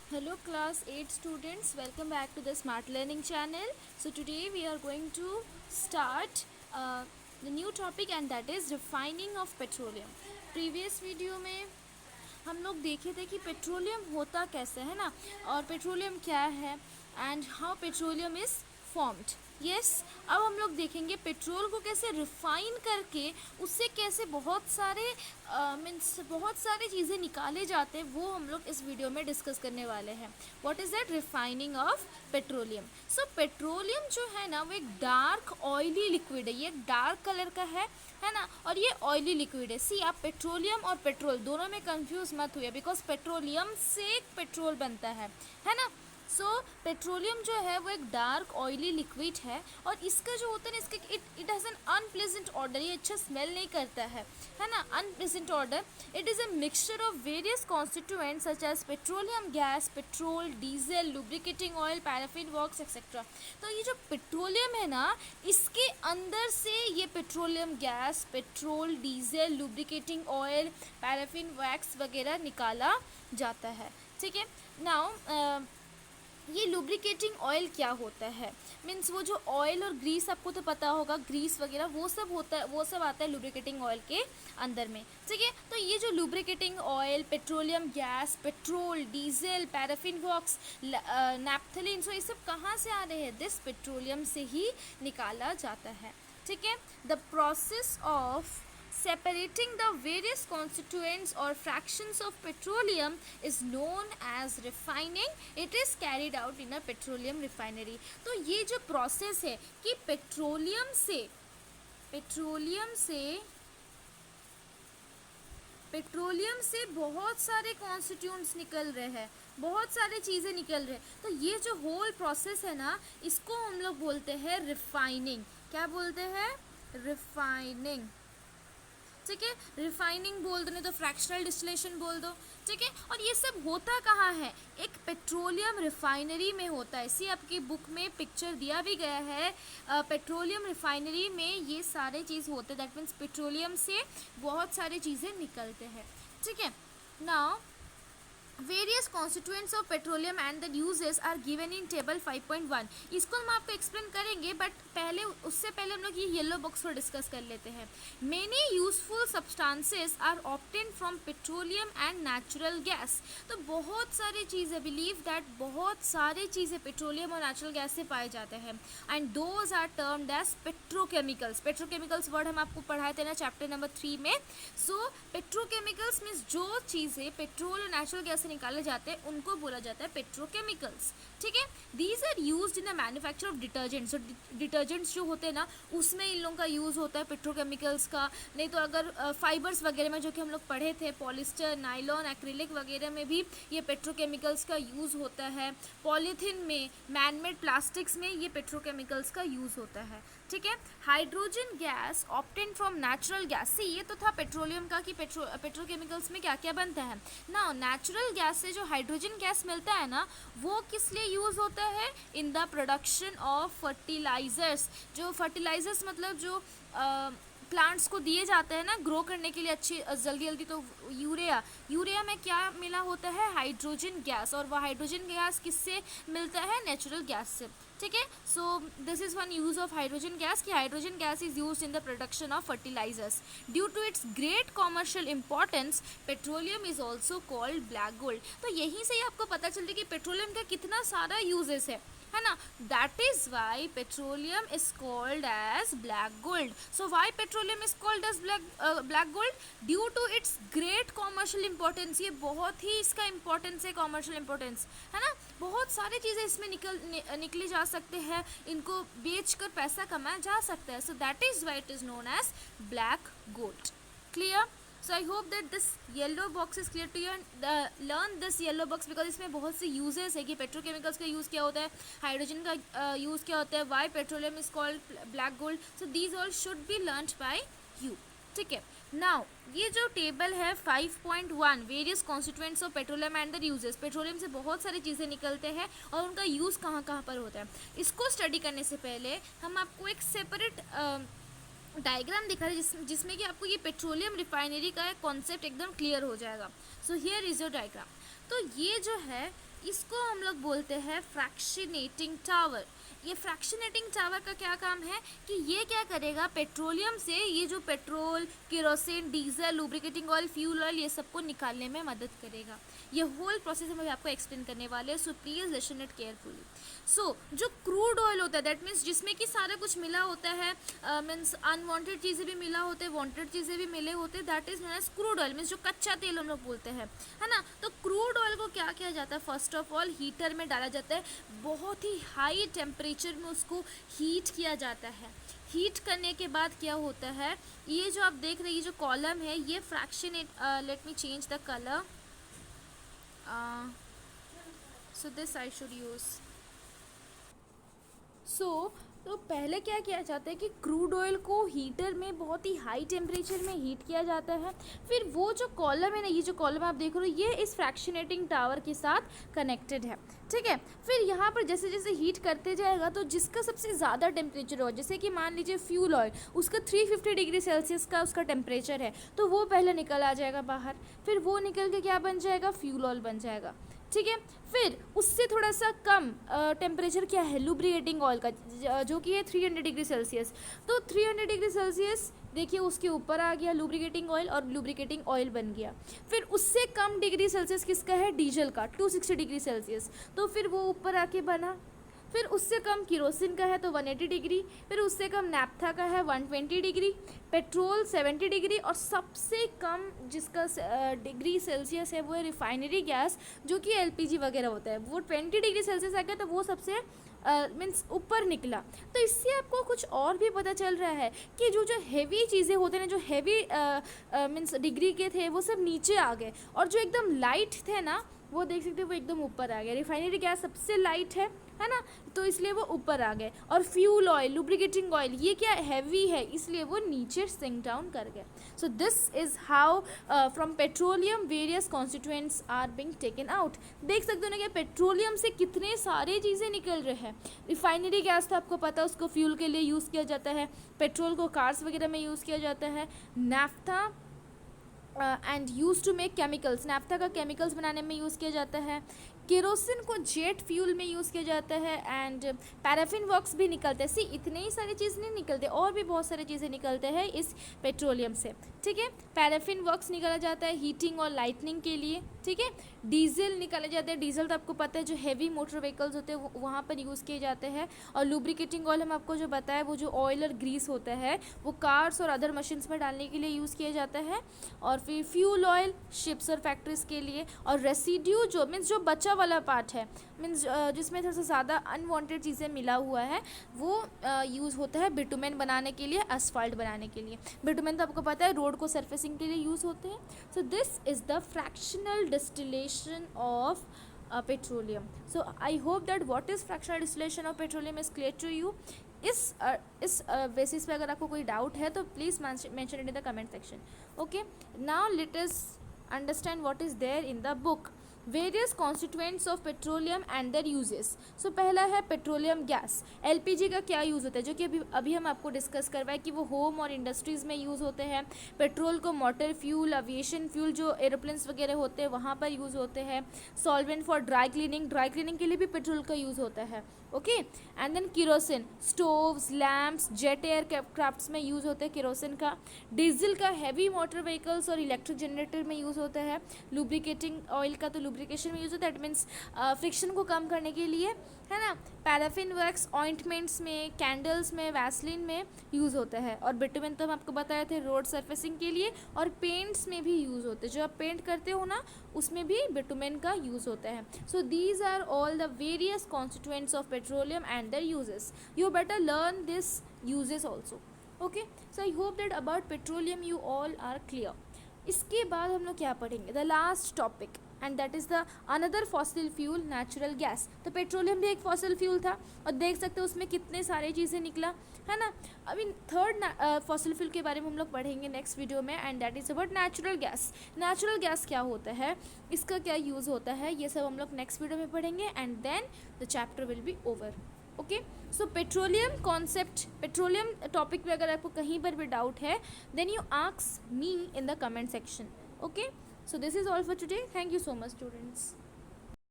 Hello class 8 students, welcome back to the Smart Learning channel. So today we are going to start the new topic and that is refining of petroleum. Previous video में हम लोग देखे थे कि petroleum होता कैसे है ना, और पेट्रोलियम क्या है and how petroleum is formed. Yes, अब हम लोग देखेंगे पेट्रोल को कैसे रिफाइन करके उससे कैसे बहुत सारे मीन्स बहुत सारी चीज़ें निकाले जाते हैं, वो हम लोग इस वीडियो में डिस्कस करने वाले हैं. What is that? Refining of petroleum. So petroleum जो है ना वो एक डार्क ऑयली लिक्विड है. ये डार्क कलर का है ना, और ये ऑयली लिक्विड है. सी, आप पेट्रोलियम और पेट्रोल दोनों में कंफ्यूज मत हुए, बिकॉज पेट्रोलियम से पेट्रोल बनता है ना. सो पेट्रोलियम जो है वो एक डार्क ऑयली लिक्विड है, और इसका जो होता है ना, इसका it has an unpleasant odour. ये अच्छा स्मेल नहीं करता है ना. Unpleasant odour. It is a mixture of various constituents such as petroleum gas, petrol, diesel, lubricating oil, paraffin wax etcetera. तो ये जो पेट्रोलियम है ना, इसके अंदर से ये petroleum gas, petrol, diesel, lubricating oil, paraffin wax वगैरह निकाला जाता है. ठीक है. नाउ ये लुब्रिकेटिंग ऑयल क्या होता है? मीन्स वो जो ऑयल और ग्रीस, आपको तो पता होगा, ग्रीस वगैरह वो सब होता है, वो सब आता है लुब्रिकेटिंग ऑयल के अंदर में. ठीक है. तो ये जो lubricating oil, petroleum gas, petrol, diesel, paraffin wax, naphthalene, so ये सब कहाँ से आ रहे हैं? दिस पेट्रोलियम से ही निकाला जाता है. ठीक है. The process of separating the various constituents or fractions of petroleum is known as refining. It is carried out in a petroleum refinery. तो ये जो प्रोसेस है कि पेट्रोलियम से बहुत सारे कॉन्स्टिट्यूंट्स निकल रहे हैं, बहुत सारी चीज़ें निकल रहे हैं. तो ये जो होल प्रोसेस है ना, इसको हम लोग बोलते हैं रिफाइनिंग. क्या बोलते हैं? रिफाइनिंग. ठीक है. रिफाइनिंग बोल दो, नहीं तो फ्रैक्शनल डिस्टिलेशन बोल दो. ठीक है. और ये सब होता कहाँ है? एक पेट्रोलियम रिफाइनरी में होता है. इसी आपकी बुक में पिक्चर दिया भी गया है. पेट्रोलियम रिफाइनरी में ये सारे चीज़ होते हैं. दैट मीन्स पेट्रोलियम से बहुत सारी चीज़ें निकलते हैं. ठीक है. Now various constituents of petroleum and the uses are given in table 5.1. इसको हम आपको एक्सप्लेन करेंगे, बट उससे पहले हम लोग ये येलो बॉक्स को डिस्कस कर लेते हैं. Many useful substances are obtain from petroleum and natural gas. तो बहुत सारी चीज़ें, बिलीव दैट बहुत सारी चीज़ें पेट्रोलियम और नेचुरल गैस से पाए जाते हैं. And those are termed as petrochemicals. Petrochemicals word हम आपको पढ़ाए थे ना चैप्टर नंबर 3 में. सो पेट्रोकेमिकल्स मीन्स जो चीज़ें पेट्रोल और नेचुरल गैस निकाले जाते हैं उनको बोला जाता है पेट्रोकेमिकल्स. ठीक है. These are used in the manufacture of detergents. तो डिटर्जेंट्स जो होते हैं ना, उसमें इन लोगों का यूज़ होता है पेट्रोकेमिकल्स का. नहीं तो अगर फाइबर्स वगैरह में जो कि हम लोग पढ़े थे, पॉलिस्टर, नाइलॉन, एक्रिलिक वगैरह में भी ये पेट्रोकेमिकल्स का यूज़ होता है. पॉलीथीन में, मैनमेड प्लास्टिक्स में ये पेट्रोकेमिकल्स का यूज़ होता है. ठीक है. Hydrogen gas obtain from natural gas. से ये तो था पेट्रोलियम का कि पेट्रोकेमिकल्स में क्या क्या बनता है ना. नेचुरल गैस से जो हाइड्रोजन गैस मिलता है ना, वो किस लिए यूज़ होता है? In the production of fertilisers. जो फर्टिलाइजर्स मतलब जो प्लांट्स को दिए जाते हैं ना ग्रो करने के लिए अच्छी जल्दी जल्दी, तो यूरिया में क्या मिला होता है? Hydrogen gas. और वह हाइड्रोजन गैस किससे मिलता है? नेचुरल गैस से. ठीक है. So this is one use of hydrogen gas कि hydrogen gas is use in the production of fertilizers. Due to its great commercial importance petroleum is also called black gold. तो यहीं से ही आपको पता चलता है कि पेट्रोलियम का कितना सारा यूजेस है ना. That is why petroleum is called as black gold. So why petroleum is called as black gold? Due to its great commercial importance. ये बहुत ही इसका इंपॉर्टेंस है, कॉमर्शियल इंपॉर्टेंस है ना. बहुत सारी चीज़ें इसमें निकली जा सकते हैं, इनको बेचकर पैसा कमाया जा सकता है. So that is why it is known as black gold. Clear? So I hope that this yellow box is clear to you and learn this yellow box because इसमें बहुत से uses है कि पेट्रोकेमिकल्स का यूज़ क्या होता है, hydrogen का यूज़ क्या होता है, why petroleum is called black gold. So these all should be learn by you. ठीक है. नाउ ये जो टेबल है 5.1 various constituents of petroleum and the uses. Petroleum से बहुत सारी चीज़ें निकलते हैं और उनका यूज़ कहाँ कहाँ पर होता है. इसको स्टडी करने से पहले हम आपको एक सेपरेट डायग्राम दिखा रहे जिसमें कि आपको ये पेट्रोलियम रिफाइनरी का कॉन्सेप्ट एकदम क्लियर हो जाएगा. So here is your diagram. तो ये जो है इसको हम लोग बोलते हैं फ्रैक्शनेटिंग टावर। ये फ्रैक्शनेटिंग टावर का क्या काम है कि ये क्या करेगा, पेट्रोलियम से ये जो petrol, kerosene, diesel, lubricating oil, fuel oil, ये सबको निकालने में मदद करेगा। ये होल प्रोसेस हम आपको एक्सप्लेन करने वाले हैं, so please listen it carefully. So जो क्रूड ऑयल होता है, दैट मीन्स जिसमें कि सारा कुछ मिला होता है, मीन्स अनवांटेड चीज़ें भी मिला होते हैं, वांटेड चीज़ें भी मिले होते हैं, that is known as crude oil, means जो कच्चा तेल हम लोग बोलते हैं, है ना। तो क्रूड ऑयल को क्या किया जाता है, फर्स्ट ऑफ ऑल हीटर में डाला जाता है, बहुत ही हाई टेम्परेचर में उसको हीट किया जाता है। हीट करने के बाद क्या होता है, ये जो आप देख रहे हैं, ये जो कॉलम है, ये fractionate, let me change the colour, so this I should use. तो पहले क्या किया जाता है कि क्रूड ऑयल को हीटर में बहुत ही हाई टेम्परेचर में हीट किया जाता है, फिर वो जो कॉलम है ना, ये जो कॉलम आप देख रहे हो, ये इस फ्रैक्शनेटिंग टावर के साथ कनेक्टेड है, ठीक है। फिर यहाँ पर जैसे जैसे हीट करते जाएगा तो जिसका सबसे ज़्यादा टेम्परेचर हो, जैसे कि मान लीजिए फ्यूल ऑयल, उसका 350 डिग्री सेल्सियस का उसका टेम्परेचर है, तो वो पहले निकल आ जाएगा बाहर, फिर वो निकल के क्या बन जाएगा, फ्यूल ऑयल बन जाएगा, ठीक है। फिर उससे थोड़ा सा कम टेम्परेचर क्या है, लुब्रिकेटिंग ऑयल का, जो कि है 300 डिग्री सेल्सियस। तो 300 डिग्री सेल्सियस देखिए उसके ऊपर आ गया लुब्रिकेटिंग ऑयल, और लुब्रिकेटिंग ऑयल बन गया। फिर उससे कम डिग्री सेल्सियस किसका है, डीजल का, 260 डिग्री सेल्सियस, तो फिर वो ऊपर आके बना। फिर उससे कम केरोसिन का है तो 180 डिग्री, फिर उससे कम नैप्था का है 120 डिग्री, पेट्रोल 70 डिग्री, और सबसे कम जिसका डिग्री सेल्सियस है वो है रिफाइनरी गैस, जो कि एलपीजी वगैरह होता है, वो 20 डिग्री सेल्सियस आ गया, तो वो सबसे मीन्स ऊपर निकला। तो इससे आपको कुछ और भी पता चल रहा है कि जो जो हैवी चीज़ें होते हैं, जो हैवी मीन्स डिग्री के थे, वो सब नीचे आ गए, और जो एकदम लाइट थे ना, वो देख सकते हो वो एकदम ऊपर आ गया। रिफाइनरी गैस सबसे लाइट है ना, तो इसलिए वो ऊपर आ गए। और फ्यूल ऑयल, लुब्रिकेटिंग ऑयल, ये क्या हैवी है, इसलिए वो नीचे सिंक डाउन कर गए। So this is how from petroleum various constituents are being taken out. देख सकते हो ना कि पेट्रोलियम से कितने सारे चीज़ें निकल रहे हैं। रिफाइनरी गैस तो आपको पता है, उसको फ्यूल के लिए यूज़ किया जाता है, पेट्रोल को कार्स वगैरह में यूज़ किया जाता है, naphtha and use to make chemicals, naphtha का केमिकल्स बनाने में यूज़ किया जाता है, केरोसिन को जेट फ्यूल में यूज़ किया जाता है, एंड पैराफिन वर्क्स भी निकलते हैं। सी इतने ही सारी चीज़ नहीं निकलते, और भी बहुत सारी चीज़ें निकलते हैं इस पेट्रोलियम से, ठीक है। पैराफिन वर्क्स निकाला जाता है हीटिंग और लाइटनिंग के लिए, ठीक है। डीजल निकाले जाते हैं, डीजल तो आपको पता है जो हैवी मोटर व्हीकल्स होते हैं वहाँ पर यूज़ किए जाते हैं। और लुब्रिकेटिंग ऑयल हम आपको जो बताया, वो जो ऑयल और ग्रीस होता है वो कार्स और अदर मशीन्स में डालने के लिए यूज़ किया जाता है। और फिर फ्यूल ऑयल शिप्स और फैक्ट्रीज के लिए, और रेसिड्यू जो मीन्स जो बचा वाला पार्ट है, मीन्स जिसमें थोड़ा सा ज़्यादा अनवांटेड चीज़ें मिला हुआ है, वो यूज़ होता है बिटुमेन बनाने के लिए, असफाल्ट बनाने के लिए। बिटुमेन तो आपको पता है रोड को सरफेसिंग के लिए यूज़ होते हैं। So this is the fractional distillation of petroleum. So I hope that what is fractional distillation of petroleum is clear to you. इस बेसिस पे अगर आपको कोई डाउट है तो please mention it in the comment section. Okay, now let us understand what is there in the book. Various constituents of petroleum and their uses. So पहला है petroleum gas. LPG का क्या यूज़ होता है, जो कि अभी हम आपको डिस्कस करवाए कि वो होम और इंडस्ट्रीज़ में यूज़ होते हैं। पेट्रोल को मोटर फ्यूल, एविएशन फ्यूल, जो एरोप्लेन्स वगैरह होते हैं वहाँ पर यूज़ होते हैं। Solvent for dry cleaning, dry cleaning के लिए भी पेट्रोल का यूज़ होता है, okay. And then kerosene, stoves, lamps, jet aircrafts में यूज़ होते हैं केरोसिन का। डीजल का हैवी मोटर व्हीकल्स और इलेक्ट्रिक जनरेटर में यूज़ होता है। लुब्रिकेटिंग ऑयल का तो लुब्रिकेशन में यूज़ होता है, दैट मीन्स फ्रिक्शन को कम करने के लिए, है ना। पैराफिन वैक्स ऑइंटमेंट्स में, कैंडल्स में, वैसलिन में यूज़ होता है। और बिटुमेन तो हम आपको बताए थे रोड सरफेसिंग के लिए, और पेंट्स में भी यूज़ होते हैं, जो आप पेंट करते हो ना उसमें भी बिटुमेन का यूज़ होता है। So these are all the various constituents of petroleum and their uses. You better learn this uses also, okay. So I hope that about petroleum you all are clear. इसके बाद हम लोग क्या पढ़ेंगे, the last topic, and that is the another fossil fuel, natural gas. तो petroleum भी एक fossil fuel था, और देख सकते हो उसमें कितने सारे चीज़ें निकला, है ना। अभी थर्ड फॉसिल फ्यूल के बारे में हम लोग पढ़ेंगे नेक्स्ट वीडियो में, and that is about natural gas. Natural gas क्या होता है, इसका क्या यूज़ होता है, ये सब हम लोग नेक्स्ट वीडियो में पढ़ेंगे, and then the chapter will be over, okay. So petroleum concept, petroleum topic पे अगर आपको कहीं पर भी डाउट है, then you ask me in the comment section, okay. So this is all for today. Thank you so much, students.